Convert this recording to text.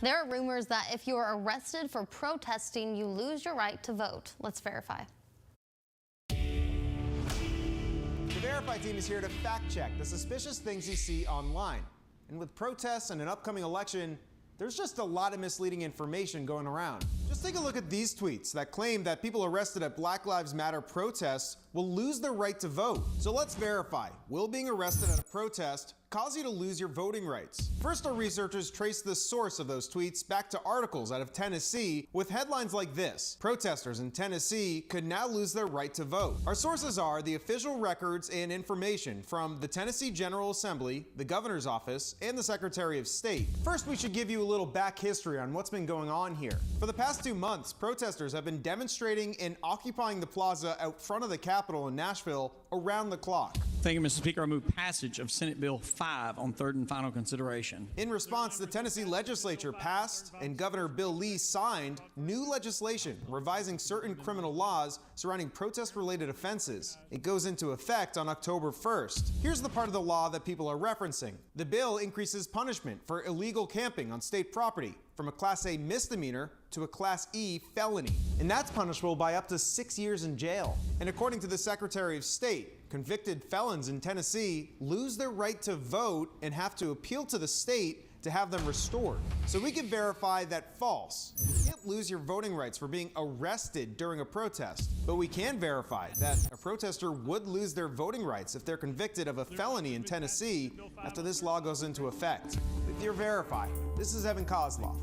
There are rumors that if you are arrested for protesting, you lose your right to vote. Let's verify. The Verify team is here to fact check the suspicious things you see online. And with protests and an upcoming election, there's just a lot of misleading information going around. Just take a look at these tweets that claim that people arrested at Black Lives Matter protests will lose their right to vote. So let's verify. Will being arrested at a protest cause you to lose your voting rights? First, our researchers traced the source of those tweets back to articles out of Tennessee with headlines like this: protesters in Tennessee could now lose their right to vote. Our sources are the official records and information from the Tennessee General Assembly, the governor's office, and the Secretary of State. First, we should give you a little back history on what's been going on here. For the past 2 months, protesters have been demonstrating and occupying the plaza out front of the Capitol in Nashville around the clock. Thank you, Mr. Speaker. I move passage of Senate Bill 5 on third and final consideration. In response, the Tennessee legislature passed and Governor Bill Lee signed new legislation revising certain criminal laws surrounding protest-related offenses. It goes into effect on October 1st. Here's the part of the law that people are referencing. The bill increases punishment for illegal camping on state property from a Class A misdemeanor to a Class E felony. And that's punishable by up to 6 years in jail. And according to the Secretary of State, convicted felons in Tennessee lose their right to vote and have to appeal to the state to have them restored. So we can verify that false. You can't lose your voting rights for being arrested during a protest, but we can verify that a protester would lose their voting rights if they're convicted of a felony in Tennessee after this law goes into effect. With your Verify, this is Evan Kozloff.